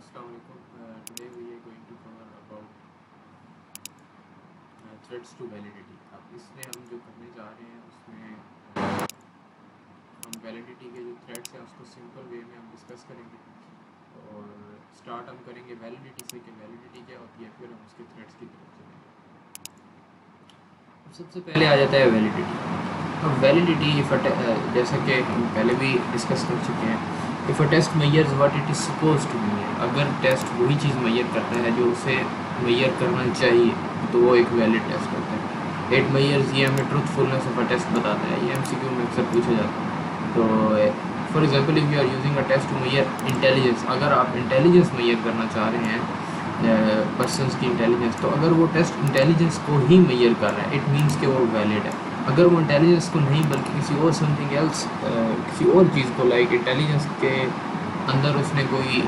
Today we are going to cover about threats to validity. अब इसमें हम जो करने जा रहे हैं उसमें हम वैलिडिटी के जो थ्रेड्स हैं उसको सिंपल वे में हम डिस्कस करेंगे और स्टार्ट हम करेंगे वैलिडिटी से कि वैलिडिटी क्या होती है, फिर हम उसके थ्रेड्स की तरफ चलेंगे। अब सबसे पहले आ जाता है वैलिडिटी। अब वैलिडिटी जैसा कि हम पहले भी डिस्कस कर चुके हैं, if a test measures what it is suppose to measure, अगर टेस्ट वही चीज़ मैयर करता है जो उसे मैयर करना चाहिए तो वो एक वैलिड टेस्ट होता है। इट मैयर्स, ये हमें ट्रूथफुलनेस ऑफ अ टेस्ट बताता है। ये एमसीक्यू में अक्सर पूछा जाता है। तो for example if you are using a test to measure intelligence, अगर आप इंटेलिजेंस मैयर करना चाह रहे हैं पर्सनस की इंटेलिजेंस, तो अगर वो टेस्ट इंटेलिजेंस को ही मैयर कर रहा है इट मीन्स कि वो वैलिड है। अगर वो इंटेलिजेंस को नहीं बल्कि किसी और समथिंग एल्स, किसी और चीज़ को लाइक इंटेलिजेंस के अंदर उसने कोई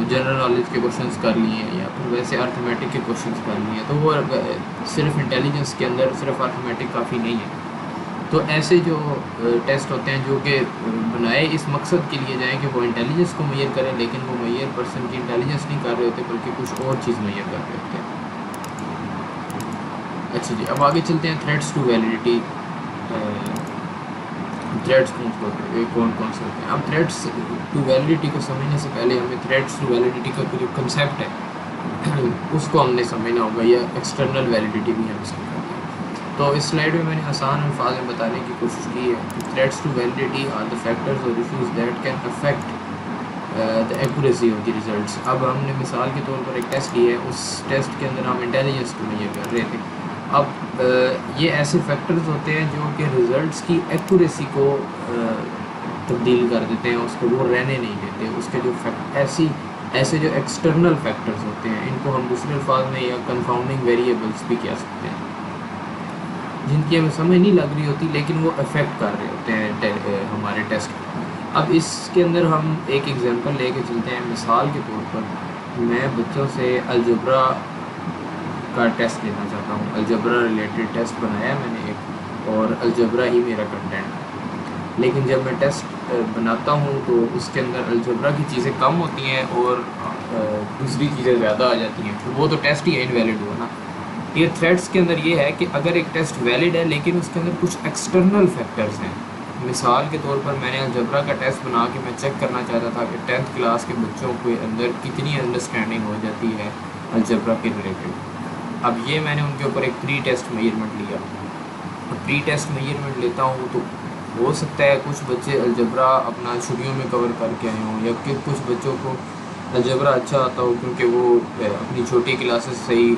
जनरल नॉलेज के क्वेश्चंस कर लिए हैं या फिर वैसे अर्थमेटिक के क्वेश्चंस कर लिए हैं, तो वो सिर्फ इंटेलिजेंस के अंदर सिर्फ अर्थमेटिक काफ़ी नहीं है। तो ऐसे जो टेस्ट होते हैं जो कि बनाए इस मकसद के लिए जाएँ कि वो इंटेलिजेंस को मैयर करें, लेकिन वो मैयर पर्सन की इंटेलिजेंस नहीं कर रहे होते बल्कि कुछ और चीज़ मैयर कर रहे होते हैं। अच्छा जी, अब आगे चलते हैं थ्रेड्स टू वैलिडिटी। थ्रेड्स कौन कौन से होते हैं। अब थ्रेड्स टू वैलिडिटी को समझने से पहले हमें थ्रेड्स टू वैलिडिटी का जो कंसेप्ट है उसको हमने समझना होगा, या एक्सटर्नल वैलिडिटी भी हम इसको कहते हैं। तो इस स्लाइड में मैंने आसान अल्फाज में बताने की कोशिश की है कि threats to validity are the factors और issues that can affect the accuracy of the results. अब हमने मिसाल के तौर पर एक टेस्ट लिया है, उस टेस्ट के अंदर हम इंटेलिजेंस को मेजर कर रहे थे। अब ये ऐसे फैक्टर्स होते हैं जो कि रिज़ल्ट्स की एक्यूरेसी को तब्दील कर देते हैं, उसको वो रहने नहीं देते। उसके जो ऐसे जो एक्सटर्नल फैक्टर्स होते हैं इनको हम दूसरे अल्फाज में या कंफाउंडिंग वेरिएबल्स भी कह सकते हैं, जिनकी हमें समझ नहीं लग रही होती लेकिन वो अफेक्ट कर रहे होते हैं हमारे टेस्ट को। अब इसके अंदर हम एक एग्जांपल लेके चलते हैं। मिसाल के तौर पर मैं बच्चों से अलजबरा का टेस्ट लेना चाहता हूँ। अलजबरा रिलेटेड टेस्ट बनाया मैंने एक, और अलजबरा ही मेरा कंटेंट है। लेकिन जब मैं टेस्ट बनाता हूँ तो उसके अंदर अलजबरा की चीज़ें कम होती हैं और दूसरी चीज़ें ज़्यादा आ जाती हैं, तो वो तो टेस्ट ही इनवैलिड हुआ ना। ये थ्रेड्स के अंदर ये है कि अगर एक टेस्ट वैलिड है लेकिन उसके अंदर कुछ एक्सटर्नल फैक्टर्स हैं। मिसाल के तौर पर मैंने अलजबरा का टेस्ट बना के मैं चेक करना चाहता था कि 10th क्लास के बच्चों के अंदर कितनी अंडरस्टैंडिंग हो जाती है अलजबरा के रिलेटेड। अब ये मैंने उनके ऊपर एक प्री टेस्ट मेजरमेंट लिया। प्री टेस्ट मेजरमेंट लेता हूँ तो हो सकता है कुछ बच्चे अलजबरा अपना छुट्टियों में कवर करके आए हों, या कि कुछ बच्चों को अलजबरा अच्छा आता हो क्योंकि वो अपनी छोटी क्लासेस से ही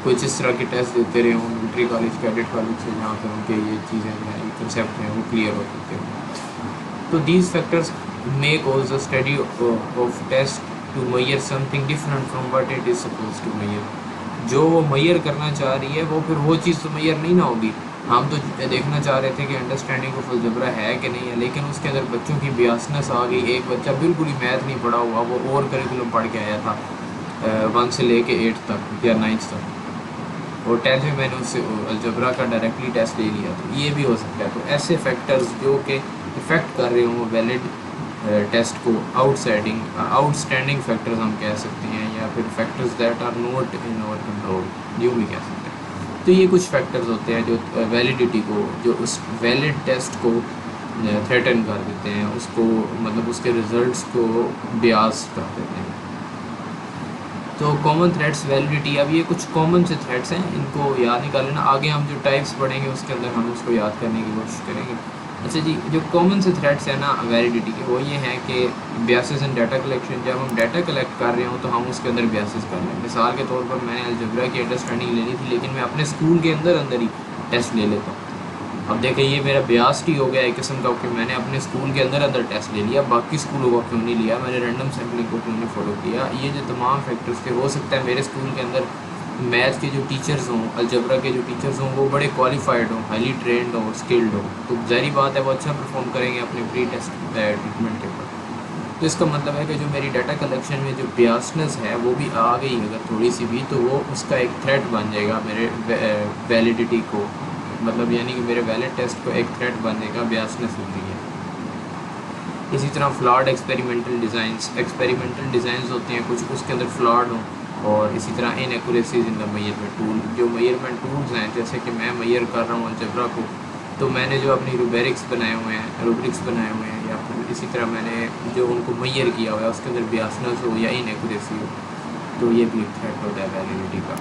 कुछ इस तरह के टेस्ट देते रहे हों मिलिट्री कॉलेज, कैडेट कॉलेज से, जहाँ पर उनके ये चीज़ें हैं, ये कंसेप्ट हैं वो क्लियर हो चुके हैं। तो these factors make also the study of test to measure something different from what it is suppose to measure. जो वो मैयर करना चाह रही है वो फिर वो चीज़ तो मैयर नहीं ना होगी। हम तो देखना चाह रहे थे कि अंडरस्टैंडिंग ऑफ अलजबरा है कि नहीं है, लेकिन उसके अंदर बच्चों की बियासनेस आ गई। एक बच्चा बिल्कुल ही मैथ नहीं पढ़ा हुआ, वो और करिकुलम पढ़ के आया था 1 से लेके 8 तक या 9th तक, और 10th में मैंने उससे अलजबरा का डायरेक्टली टेस्ट ले लिया। तो ये भी हो सकता है। तो ऐसे फैक्टर्स जो कि इफ़ेक्ट कर रहे हों वैलिड टेस्ट को, आउटस्टैंडिंग फैक्टर्स हम कह सकते हैं, या फिर factors that are not in our control, यूँ भी कह सकते हैं। तो ये कुछ फैक्टर्स होते हैं जो वैलिडिटी को, जो उस वैलिड टेस्ट को थ्रेटन कर देते हैं, उसको मतलब उसके रिजल्ट्स को ब्यास कर देते हैं। तो कॉमन थ्रेड्स वैलिडिटी, अब ये कुछ कॉमन से थ्रेड्स हैं, इनको याद निकाल लेना। आगे हम जो टाइप्स पढ़ेंगे उसके अंदर हम उसको याद करने की कोशिश करेंगे। अच्छा जी, जो कॉमन से थ्रेड्स हैं ना वैलिडिटी के, वो ये हैं कि बियासेस इन डाटा कलेक्शन। जब हम डाटा कलेक्ट कर रहे हो तो हम उसके अंदर बियासेस कर रहे हैं। मिसाल के तौर पर मैंने अलजबरा की अंडरस्टैंडिंग लेनी थी, लेकिन मैं अपने स्कूल के अंदर ही टेस्ट ले लेता हूँ। अब देखें ये मेरा बियास ही हो गया एक किस्म का, कि मैंने अपने स्कूल के अंदर टेस्ट ले लिया, बाकी स्कूलों को क्यों नहीं लिया, मैंने रैंडम सैम्पलिंग को क्यों नहीं फॉलो किया। ये जो तमाम फैक्टर्स थे, हो सकता है मेरे स्कूल के अंदर मैथ के जो टीचर्स हों, अलजबरा के जो टीचर्स हों, वो बड़े क्वालिफाइड हों, हाईली ट्रेंड हों, स्किल्ड हों, तो ज़ाहिर बात है वो अच्छा परफॉर्म करेंगे अपने प्री टेस्ट ट्रीटमेंट के ऊपर। तो इसका मतलब है कि जो मेरी डाटा कलेक्शन में जो बियासनेस है वो भी आ गई अगर थोड़ी सी भी, तो वो उसका एक थ्रेट बन जाएगा मेरे वैलिडिटी को, मतलब यानी कि मेरे वैलिड टेस्ट को एक थ्रेट बनेगा बियासनेस हो रही है। इसी तरह फ्लॉड एक्सपेरिमेंटल डिज़ाइंस होते हैं कुछ, उसके अंदर फ्लॉड हों, और इसी तरह inaccuracies in the measurement tool, जो मेजरमेंट टूल्स हैं, जैसे कि मैं मेजर कर रहा हूँ अलजेब्रा को, तो मैंने जो अपनी रूब्रिक्स बनाए हुए हैं, या फिर इसी तरह मैंने जो उनको मेजर किया हुआ है उसके अंदर बियासनेस हो या इनएक्यूरेसी हो, तो ये भी एक थ्रेट होता है वैलिडिटी का।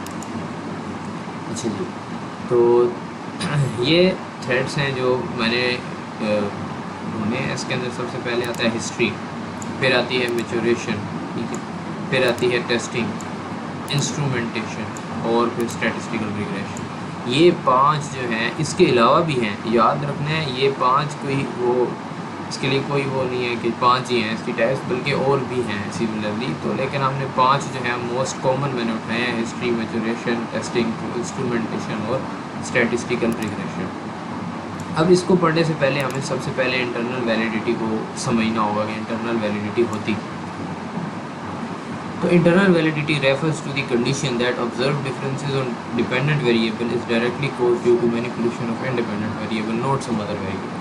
अच्छा जी, तो ये थ्रेड्स हैं जो मैंने ढूंढे हैं। इसके अंदर सबसे पहले आता है हिस्ट्री, फिर आती है मैच्योरेशन, ठीक है, फिर आती है टेस्टिंग, इंस्ट्रूमेंटेशन, और फिर स्टैटिस्टिकल रिग्रेशन। ये 5 जो हैं, इसके अलावा भी हैं, याद रखना है ये 5 कोई वो इसके लिए कोई वो नहीं है कि 5 ही हैं इसकी टाइप्स, बल्कि और भी हैं सिमिलरली। तो लेकिन हमने 5 जो हैं मोस्ट कॉमन मैंने उठाए हैं, हिस्ट्री, मैच्योरेशन, टेस्टिंग, इंस्ट्रूमेंटेशन और स्टैटिस्टिकल रिग्रेशन। अब इसको पढ़ने से पहले हमें सबसे पहले इंटरनल वैलिडिटी को समझना होगा कि इंटरनल वैलिडिटी होती। तो internal validity refers to the condition that observe differences on dependent variable is directly caused due to manipulation of independent variable, not some other variable.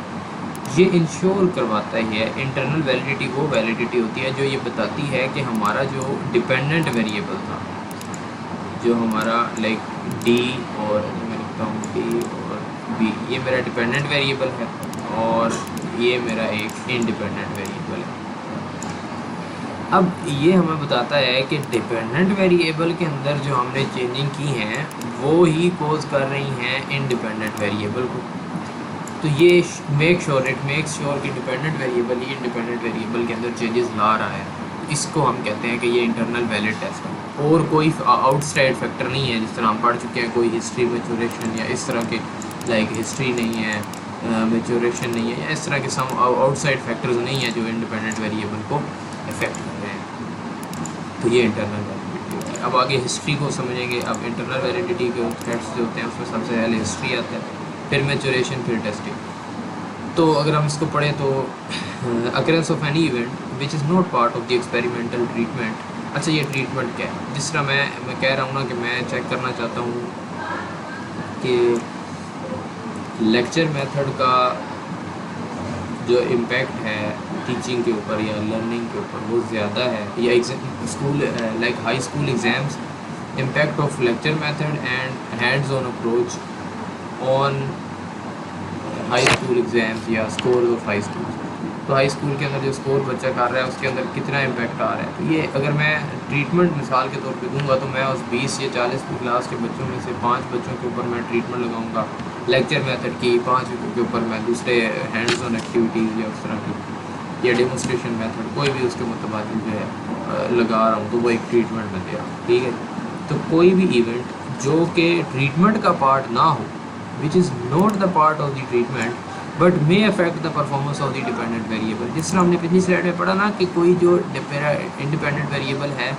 ये इंश्योर करवाता है, इंटरनल वैलिडिटी वो वैलिडिटी होती है जो ये बताती है कि हमारा जो डिपेंडेंट वेरिएबल था, जो हमारा लाइक डी, और मैं लिखता हूँ डी और बी, ये मेरा डिपेंडेंट वेरिएबल है और ये मेरा एक इंडिपेंडेंट वेरिएबल है। अब ये हमें बताता है कि डिपेंडेंट वेरिएबल के अंदर जो हमने चेंजिंग की हैं वो ही कोज कर रही हैं इंडिपेंडेंट वेरिएबल को। तो ये मेक्स श्योर कि डिपेंडेंट वेरिएबल ही इंडिपेंडेंट वेरिएबल के अंदर चेंजेस ला रहा है। इसको हम कहते हैं कि ये इंटरनल वैलिड टेस्ट है, और कोई आउटसाइड फैक्टर नहीं है। जिस तरह हम पढ़ चुके हैं, कोई हिस्ट्री, मैच्योरेशन या इस तरह के लाइक हिस्ट्री नहीं है, मैच्योरेशन नहीं है, या इस तरह के सम आउटसाइड फैक्टर्स नहीं है जो इंडिपेंडेंट वेरिएबल को इफेक्ट कर रहे हैं। तो ये इंटरनल वैलिडिटी होती है। अब आगे हिस्ट्री को समझेंगे। अब इंटरनल वैलिडिटी के थ्रेड्स जो होते हैं उसमें सबसे पहले हिस्ट्री आता है, फिर मैच्योरेशन, फिर टेस्टिंग। तो अगर हम इसको पढ़ें तो occurrence of any event which is not part of the experimental treatment. अच्छा, ये ट्रीटमेंट क्या है? जिस तरह मैं कह रहा हूँ ना कि मैं चेक करना चाहता हूँ कि लेक्चर मेथड का जो इम्पैक्ट है टीचिंग के ऊपर या लर्निंग के ऊपर वो ज़्यादा है, या school like high school exams, impact of lecture method and hands on approach on high school exams या स्कोर ऑफ हाई स्कूल। तो हाई स्कूल के अंदर जो स्कोर बच्चा कर रहा है उसके अंदर कितना इम्पैक्ट आ रहा है। तो ये अगर मैं ट्रीटमेंट मिसाल के तौर पे दूंगा तो मैं उस 20 या 40 की क्लास के बच्चों में से 5 बच्चों के ऊपर मैं ट्रीटमेंट लगाऊंगा लेक्चर मेथड की, 5 के ऊपर मैं दूसरे हैंड्स ऑन एक्टिविटीज़ या उस तरह की या डेमोस्ट्रेशन मेथड कोई भी उसके मुताबिक जो है लगा रहा हूँ, तो वो एक ट्रीटमेंट बन गया। ठीक है, तो कोई भी इवेंट जो कि ट्रीटमेंट का पार्ट ना हो, which is not the part of the treatment but may affect the performance of the dependent variable. जिस तरह हमने पिछली स्लाइड में पढ़ा ना कि कोई जो इंडिपेंडेंट वेरिएबल है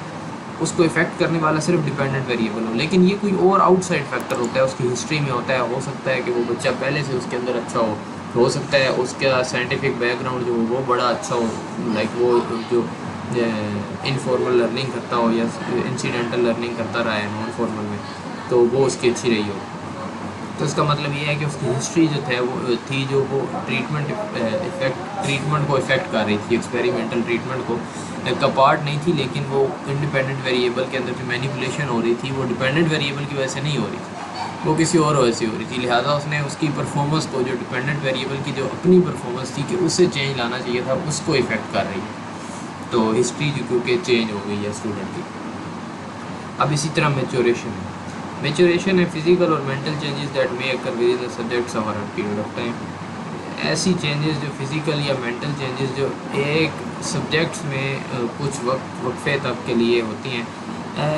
उसको इफेक्ट करने वाला सिर्फ डिपेंडेंट वेरिएबल हो, लेकिन ये कोई और आउटसाइड फैक्टर होता है, उसकी हिस्ट्री में होता है। हो सकता है कि वो बच्चा पहले से उसके अंदर अच्छा हो सकता है उसका साइंटिफिक बैकग्राउंड जो हो वो बड़ा अच्छा हो, लाइक वो जो इनफॉर्मल लर्निंग करता हो या इंसिडेंटल लर्निंग करता रहा है नॉन फॉर्मल में, तो वो उसकी अच्छी रही हो। तो इसका मतलब ये है कि उसकी हिस्ट्री जो था वो थी जो वो ट्रीटमेंट को इफ़ेक्ट कर रही थी, एक्सपेरिमेंटल ट्रीटमेंट को का पार्ट नहीं थी, लेकिन वो इंडिपेंडेंट वेरिएबल के अंदर जो मैनिपुलेशन हो रही थी वो डिपेंडेंट वेरिएबल की वजह से नहीं हो रही थी, वो किसी और वजह से हो रही थी। लिहाजा उसने उसकी परफॉर्मेंस को, जो डिपेंडेंट वेरिएबल की जो अपनी परफॉर्मेंस थी कि उससे चेंज लाना चाहिए था, उसको इफ़ेक्ट कर रही है। तो हिस्ट्री जो क्योंकि चेंज हो गई है स्टूडेंट की। अब इसी तरह मैच्योरेशन है फिजिकल और mental changes that may occur with in the subjects over a period of time. ऐसी चेंजेस जो फिज़िकल या मेंटल चेंजेस जो एक सब्जेक्ट्स में कुछ वक्फे तक के लिए होती हैं।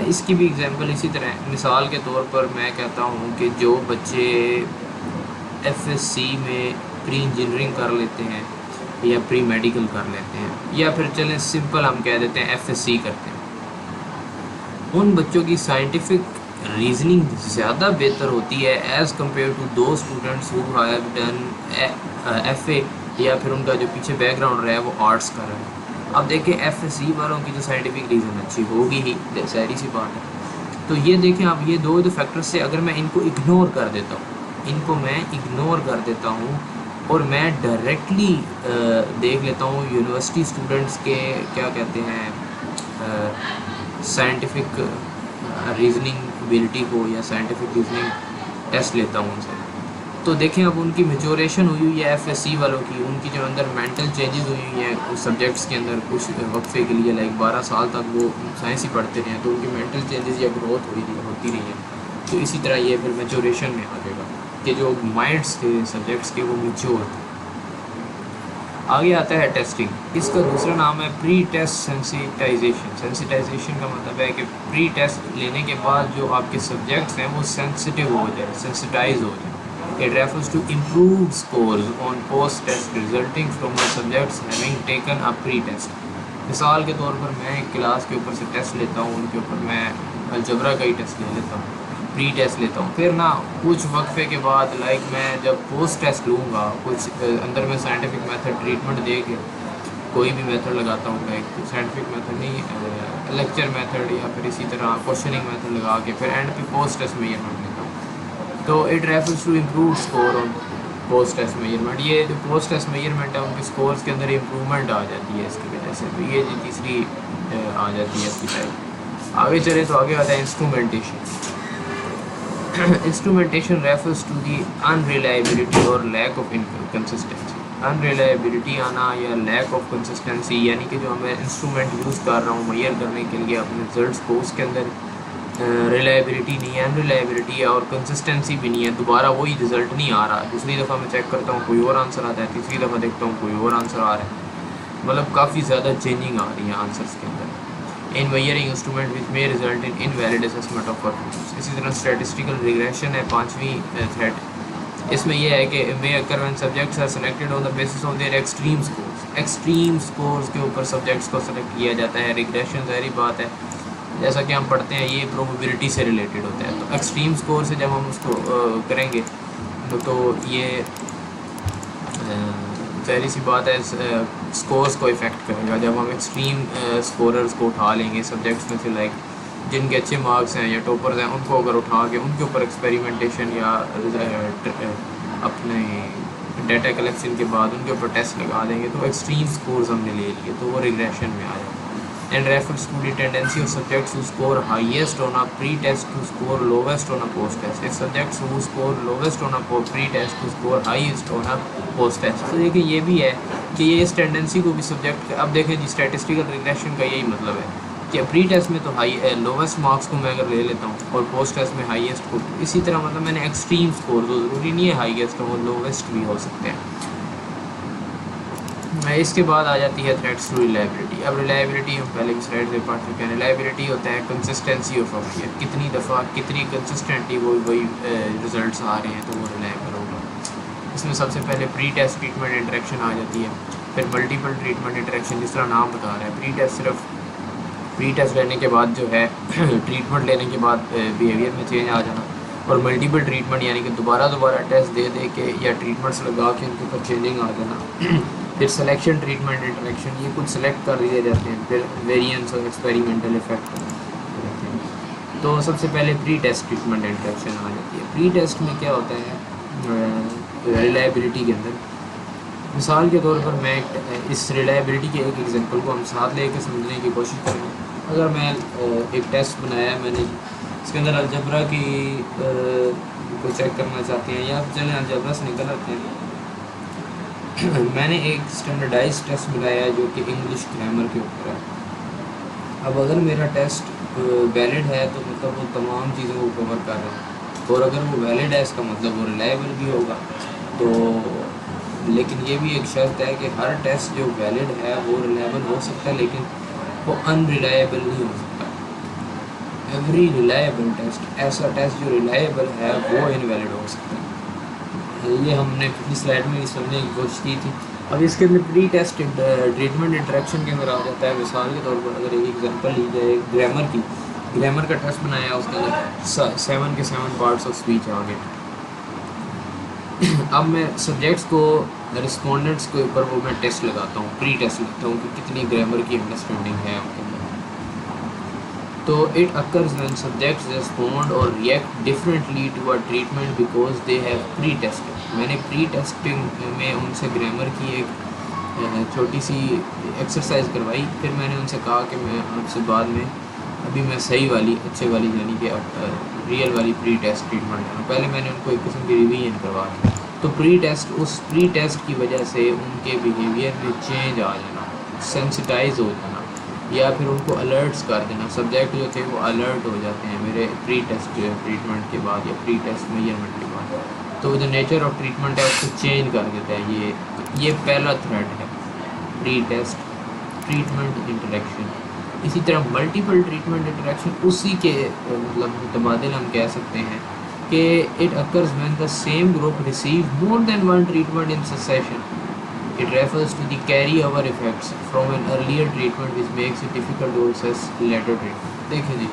इसकी भी एग्जांपल इसी तरह, मिसाल के तौर पर मैं कहता हूँ कि जो बच्चे एफएससी में प्री इंजीनियरिंग कर लेते हैं या प्री मेडिकल कर लेते हैं, या फिर चलें सिंपल हम कह देते हैं एफएससी करते हैं, उन बच्चों की साइंटिफिक रीजनिंग ज़्यादा बेहतर होती है एज़ कम्पेयर टू दो students who have done FA, या फिर उनका जो पीछे बैकग्राउंड रहा है वो आर्ट्स का रहा है। अब देखें एफएससी वालों की जो साइंटिफिक रीज़न अच्छी होगी ही, सारी सी बात है। तो ये देखें अब ये दो फैक्टर्स से अगर मैं इनको इग्नोर कर देता हूँ, और मैं डायरेक्टली देख लेता हूँ यूनिवर्सिटी स्टूडेंट्स के क्या कहते हैं साइंटिफिक रीजनिंग एबिलिटी को या साइंटिफिक रीजनिंग टेस्ट लेता हूँ उनसे। तो देखें अब उनकी मेचोरेशन हुई हुई है एफएससी वालों की, उनकी जो अंदर मेंटल चेंजेस हुई हुई हैं उस सब्जेक्ट्स के अंदर कुछ वक्फे के लिए, लाइक 12 साल तक वो साइंस ही पढ़ते रहे हैं, तो उनकी मेंटल चेंजेस या ग्रोथ होती रही है। तो इसी तरह ये फिर मेचोरेशन में आ जाएगा कि जो माइंड्स थे सब्जेक्ट्स के वो मेच्योर थे। आगे आता है टेस्टिंग। इसका दूसरा नाम है प्री टेस्ट सेंसिटाइजेशन। सेंसिटाइजेशन का मतलब है कि प्री टेस्ट लेने के बाद जो आपके सब्जेक्ट्स हैं वो सेंसिटिव हो जाए, सेंसिटाइज हो जाए। It refers to improved scores on post-test resulting from the subjects having taken a pre-test। मिसाल के तौर पर मैं एक क्लास के ऊपर से टेस्ट लेता हूँ, उनके ऊपर मैं अलजबरा का ही टेस्ट ले लेता हूँ, प्री टेस्ट लेता हूँ, फिर ना कुछ वक्फे के बाद लाइक मैं जब पोस्ट टेस्ट लूँगा, कुछ अंदर में साइंटिफिक मेथड ट्रीटमेंट दे के कोई भी मेथड लगाता हूँ, लाइक साइंटिफिक मेथड नहीं, लेक्चर मेथड या फिर इसी तरह क्वेश्चनिंग मेथड लगा के फिर एंड पे पोस्ट टेस्ट मेजरमेंट लेता हूँ। तो it refers to improve score on post test measurement. ये जो पोस्ट टेस्ट मेजरमेंट है उनके स्कोर्स के अंदर इम्प्रूवमेंट आ जाती है इसकी वजह से। तो ये तीसरी आ जाती है इसकी टाइप। आगे चले तो आगे आता है instrumentation. Instrumentation refers to the unreliability और लैक ऑफ कंसिस्टेंसी। अनरिलायबिलिटी आना या लैक ऑफ कंसिस्टेंसी, यानी कि जो मैं इंस्ट्रूमेंट यूज़ कर रहा हूँ मेजर करने के लिए अपने रिजल्ट्स को, उसके अंदर रिलायबिलिटी नहीं है, अनरिलायबिलिटी है और कंसिस्टेंसी भी नहीं है, दोबारा वही रिज़ल्ट नहीं आ रहा। दूसरी दफ़ा मैं चेक करता हूँ कोई और आंसर आता है, तीसरी दफ़ा देखता हूँ कोई और आंसर आ रहा है, मतलब काफ़ी ज़्यादा चेंजिंग आ रही है आंसर्स के अंदर। In wearing instrument which may result in invalid assessment of performance. इसी तरह स्टैटिस्टिकल रिग्रेशन है पाँचवीं थ्रेड। इसमें यह है कि may occur when subjects are selected on the basis of their extreme scores. Extreme scores के ऊपर सब्जेक्ट्स को सेलेक्ट किया जाता है। रिग्रेशन ज़ाहिर बात है, जैसा कि हम पढ़ते हैं ये प्रोबेबिलिटी से रिलेटेड होता है। तो एक्सट्रीम स्कोर से जब हम उसको करेंगे तो ये ज़ाहिर सी बात है स्कोर्स को इफ़ेक्ट करेगा। जब हम एक्सट्रीम स्कोरर्स को उठा लेंगे सब्जेक्ट्स में से, लाइक जिनके अच्छे मार्क्स हैं या टॉपर्स हैं, उनको अगर उठा के उनके ऊपर एक्सपेरिमेंटेशन या अपने डाटा कलेक्शन के बाद उनके ऊपर टेस्ट लगा देंगे तो एक्सट्रीम स्कोर्स हमने ले लिए, तो वो रिग्रेशन में आ जाएगा। And refers to the tendency of subjects who score highest on a pre-test to score lowest on a post-test. If subjects who score lowest on a pre-test to score highest on a post-test। तो देखिए ये भी है कि ये इस tendency को भी सब्जेक्ट, अब देखें जी स्टैटिस्टिकल रिग्रेशन का यही मतलब है कि प्री टेस्ट में तो लोवेस्ट मार्क्स को मैं अगर ले लेता हूँ और पोस्ट टेस्ट में हाईएस्ट को, इसी तरह मतलब मैंने एक्सट्रीम स्कोर, तो ज़रूरी नहीं है हाईएस्ट हो, लोवेस्ट भी हो सकते हैं। इसके बाद आ जाती है थ्रेट्स टू रिलायबिलिटी। अब रिलायबिलिटी हम पहले की स्लाइड से पढ़ चुके हैं। रिलायबिलिटी होता है कंसिस्टेंसी ऑफ अफेयर, कितनी दफ़ा कितनी कंसिस्टेंटली वही रिजल्ट्स आ रहे हैं तो वो रिलायबल होगा। इसमें सबसे पहले प्री टेस्ट ट्रीटमेंट इंटरेक्शन आ जाती है, फिर मल्टीपल ट्रीटमेंट इंटरेक्शन, जिस तरह नाम बता रहा है। प्री टेस्ट सिर्फ प्री टेस्ट लेने के बाद जो है ट्रीटमेंट लेने के बाद बिहेवियर में चेंज आ जाना, और मल्टीपल ट्रीटमेंट यानी कि दोबारा टेस्ट दे के या ट्रीटमेंट्स लगा के उनके ऊपर चेंजिंग आ जाना। फिर सिलेक्शन ट्रीटमेंट इंटरेक्शन, ये कुछ सेलेक्ट कर दिए जाते हैं, फिर वेरिएंस और एक्सपेरिमेंटल इफेक्ट रहते हैं। तो सबसे पहले प्री टेस्ट ट्रीटमेंट इंटरेक्शन आ जाती है। प्री टेस्ट में क्या होता है रिलायबिलिटी के अंदर, मिसाल के तौर पर मैं इस रिलायबिलिटी के एक एग्जांपल को हम साथ लेके समझने की कोशिश करेंगे। अगर मैं एक टेस्ट बनाया मैंने, इसके अंदर अलजबरा की को चेक करना चाहते हैं या चलें अलजबरा से निकल आते हैं। मैंने एक स्टैंडर्डाइज टेस्ट बनाया है जो कि इंग्लिश ग्रामर के ऊपर है। अब अगर मेरा टेस्ट वैलिड है तो मतलब वो तमाम चीज़ों को कवर कर रहा है, और अगर वो वैलिड है इसका मतलब वो रिलायबल भी होगा। तो लेकिन ये भी एक शर्त है कि हर टेस्ट जो वैलिड है वो रिलायबल हो सकता है, लेकिन वो अनरिलायबल नहीं हो सकता। एवरी रिलायबल टेस्ट, ऐसा टेस्ट जो रिलायबल है वो इनवैलिड हो सकता है। ये हमने पिछली स्लाइड में समझने की कोशिश की थी। अब इसके अंदर प्री टेस्ट ट्रीटमेंट इंटरेक्शन के अंदर आ जाता है। मिसाल के तौर पर अगर एक एग्जांपल ली जाए ग्रामर का टेस्ट बनाया, उसके अंदर 7 के 7 पार्ट्स ऑफ स्पीच आ गए। अब मैं सब्जेक्ट्स को, रिस्पोंडेंट्स के ऊपर वो मैं टेस्ट लगाता हूँ, प्री टेस्ट लगाता हूँ कि कितनी ग्रामर की अंडरस्टैंडिंग है उनके अंदर। तो it occurs when subjects respond और react differently to a treatment because they have pre testing. मैंने प्री टेस्टिंग में उनसे ग्रामर की एक छोटी सी एक्सरसाइज करवाई, फिर मैंने उनसे कहा कि मैं आपसे बाद में अभी मैं सही वाली अच्छे वाली यानी कि रियल वाली प्री टेस्ट ट्रीटमेंट है। पहले मैंने उनको एक किस्म की रिवीजन करवा दी। तो उस प्री टेस्ट की वजह से उनके बिहेवियर में चेंज आ जाना, सेंसिटाइज हो जाना, या फिर उनको अलर्ट्स कर देना। सब्जेक्ट जो थे वो अलर्ट हो जाते हैं मेरे प्री टेस्ट ट्रीटमेंट के बाद या प्री टेस्ट मेजरमेंट के बाद। तो जो नेचर ऑफ ट्रीटमेंट है उसको चेंज कर देता है। ये पहला थ्रेड है, प्री टेस्ट ट्रीटमेंट इंटरेक्शन। इसी तरह मल्टीपल ट्रीटमेंट इंटरेक्शन उसी के मतलब मुतबादिल हम कह सकते हैं कि it occurs when the same group receive more than one treatment in succession. It refers to the carry-over effects from an earlier treatment which makes it difficult to assess later treatment। देखिए जी,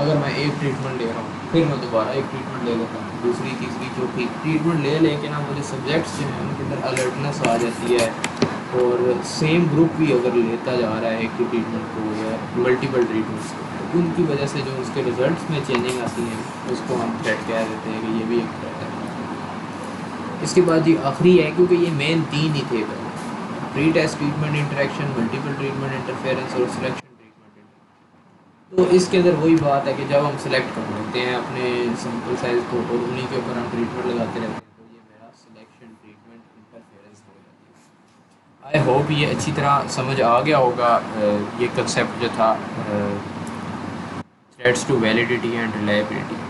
अगर मैं एक treatment ले रहा हूँ, फिर मैं दोबारा एक ट्रीटमेंट ले लेता हूँ, दूसरी तीसरी चौथी ट्रीटमेंट लेके ना मुझे सब्जेक्ट्स जो हैं उनके अंदर अलर्टनेस आ जाती है, और सेम ग्रुप भी अगर लेता जा रहा है एक ही ट्रीटमेंट को या मल्टीपल ट्रीटमेंट्स को, तो उनकी वजह से जो उसके रिजल्ट्स में चेंजिंग आती है उसको हम थ्रेट कह देते हैं कि ये भी एक थ्रेट है। इसके बाद जी आखिरी है, क्योंकि ये मेन तीन ही थे पहले, pre test treatment interaction, multiple treatment interference और सिलेक्शन ट्रीटमेंट। तो इसके अंदर वही बात है कि जब हम सिलेक्ट कर लेते हैं अपने सैम्पल साइज को और उन्हीं के ऊपर हम ट्रीटमेंट लगाते रहते हैं, तो ये मेरा सिलेक्शन ट्रीटमेंट इंटरफेरेंस हो जाती है। आई होप ये अच्छी तरह समझ आ गया होगा। ये कंसेप्ट जो था threats to validity and reliability,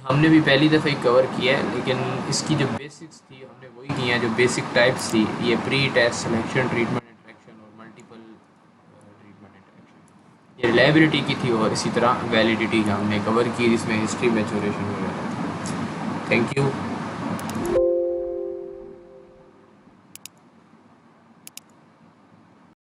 हमने भी पहली दफ़ा ही कवर किया है, लेकिन इसकी जो बेसिक्स थी हमने वही की हैं, जो बेसिक टाइप्स थी, ये pre test, selection, treatment interaction और मल्टीपल ट्रीटमेंट इंटरेक्शन, ये रिलायबिलिटी की थी, और इसी तरह वैलिडिटी हमने कवर की जिसमें हिस्ट्री, मैचुरेशन वगैरह। Thank you.